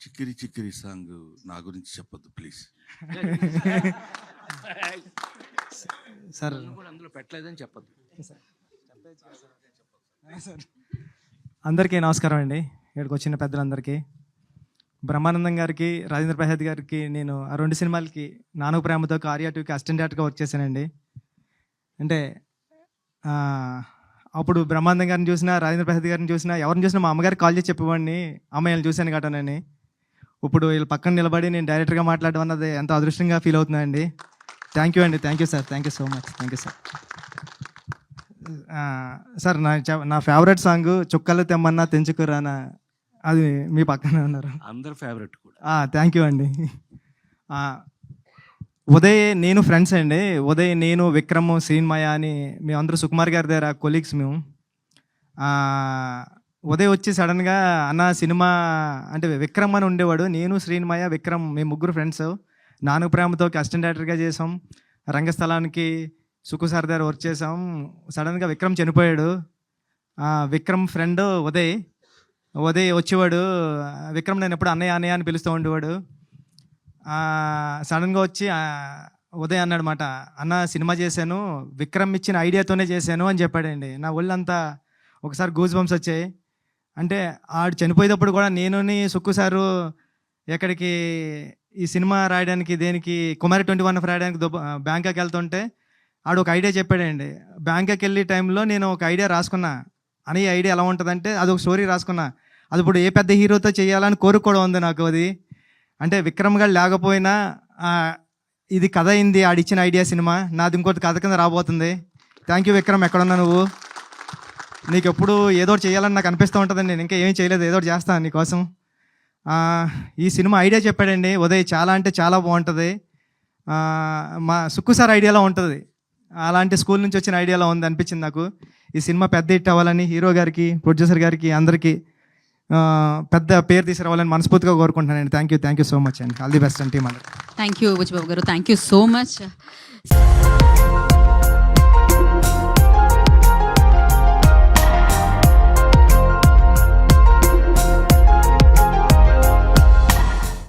చిక్కిరి చిక్కిరి song నా గురించి చెప్పొద్దు ప్లీజ్. సార్ కూడా అందులో పెట్టలేదని చెప్పద్దు. అందరికీ నమస్కారం అండి. ఇక్కడికి వచ్చిన పెద్దలందరికీ, బ్రహ్మానందం గారికి, రాజేంద్ర ప్రసాద్ గారికి నేను ఆ 2 సినిమాలకి నాను ప్రేమతో ఆర్యా 2కి అసిస్టెంట్ డైరెక్టర్గా వర్క్ చేశానండి. అంటే అప్పుడు బ్రహ్మానందం గారిని చూసినా, రాజేంద్ర ప్రసాద్ గారిని చూసినా, ఎవరిని చూసినా మా అమ్మగారికి కాల్ చేసి చెప్పేవాడిని, అమ్మాయిలను చూశాను గటనని. ఇప్పుడు వీళ్ళు పక్కన నిలబడి నేను డైరెక్టర్గా మాట్లాడడం అన్నది ఎంతో అదృష్టంగా ఫీల్ అవుతున్నానండి. థ్యాంక్ యూ అండి. Thank you sir. Thank you so much. Thank you sir. Sir నా ఫేవరెట్ సాంగ్ చుక్కలు తెమ్మన్నా తెంచుకురానా, అది మీ పక్కనే ఉన్నారు. అందరు ఫేవరెట్ కూడా. థ్యాంక్ యూ అండి. ఉదయ్ నేను ఫ్రెండ్స్ అండి. ఉదయ్, నేను, విక్రమ్, శ్రీన్మయ అని మేమందరూ సుకుమార్ గారి దగ్గర కొలీగ్స్ మేము. ఉదయ్ వచ్చి సడన్గా అన్న సినిమా అంటే విక్రమ్ అని ఉండేవాడు, నేను, శ్రీన్మయ, విక్రమ్ మేము 3 ఫ్రెండ్స్. నాను ప్రేమతో అసిస్టెంట్ డైరెక్టర్గా చేసాం. రంగస్థలానికి సుకు సార్ దగ్గర వర్క్ చేసాం. సడన్గా విక్రమ్ చనిపోయాడు. విక్రమ్ ఫ్రెండ్ ఉదయ్ వచ్చేవాడు. విక్రమ్ నేను ఎప్పుడు అన్నయ్య అన్నయ్య అని పిలుస్తూ ఉండేవాడు. సడన్గా వచ్చి ఉదయ్ అన్నాడు మాట, అన్న సినిమా చేశాను, విక్రమ్ ఇచ్చిన ఐడియాతోనే చేశాను అని చెప్పాడండి. నా ఒళ్ళంతా ఒకసారి గూజ్ బంప్స్ వచ్చాయి. అంటే ఆడు చనిపోయేటప్పుడు కూడా నేను సుక్కు సారు ఎక్కడికి ఈ సినిమా రాయడానికి దేనికి కుమారి 21 రాయడానికి బ్యాంకాక్ వెళ్తుంటే ఆడు ఒక ఐడియా చెప్పాడండి. బ్యాంకాక్ వెళ్ళే టైంలో నేను ఒక ఐడియా రాసుకున్నా. అని ఐడియా ఎలా ఉంటుందంటే అది ఒక స్టోరీ రాసుకున్నా. అది ఇప్పుడు ఏ పెద్ద హీరోతో చేయాలని కోరిక కూడా ఉంది నాకు. అది అంటే విక్రమ్ గారు లేకపోయినా ఇది కథ అయింది ఆడిచ్చిన ఐడియా సినిమా. నాది ఇంకోటి కథ కింద రాబోతుంది. థ్యాంక్ యూ విక్రమ్, ఎక్కడున్నా నువ్వు. నీకు ఎప్పుడు ఏదో చేయాలని నాకు అనిపిస్తూ ఉంటుందండి. నేను ఇంకా ఏం చేయలేదు, ఏదో చేస్తాను నీకోసం. ఈ సినిమా ఐడియా చెప్పాడండి ఉదయ్, చాలా అంటే చాలా బాగుంటుంది. మా సుక్కు సార్ ఐడియాలో ఉంటుంది, అలాంటి స్కూల్ నుంచి వచ్చిన ఐడియాలో ఉంది అనిపించింది నాకు. ఈ సినిమా పెద్ద హిట్ అవ్వాలని హీరో గారికి, ప్రొడ్యూసర్ గారికి, అందరికీ పెద్ద పేరు తీసుకురావాలని మనస్ఫూర్తిగా కోరుకుంటున్నానండి. థ్యాంక్ యూ సో మచ్ అండి. ఆల్ ది బెస్ట్ అండి టీమ్ అందరికి. థ్యాంక్ యూ బుచ్చిబాబు గారు. Thank you so much.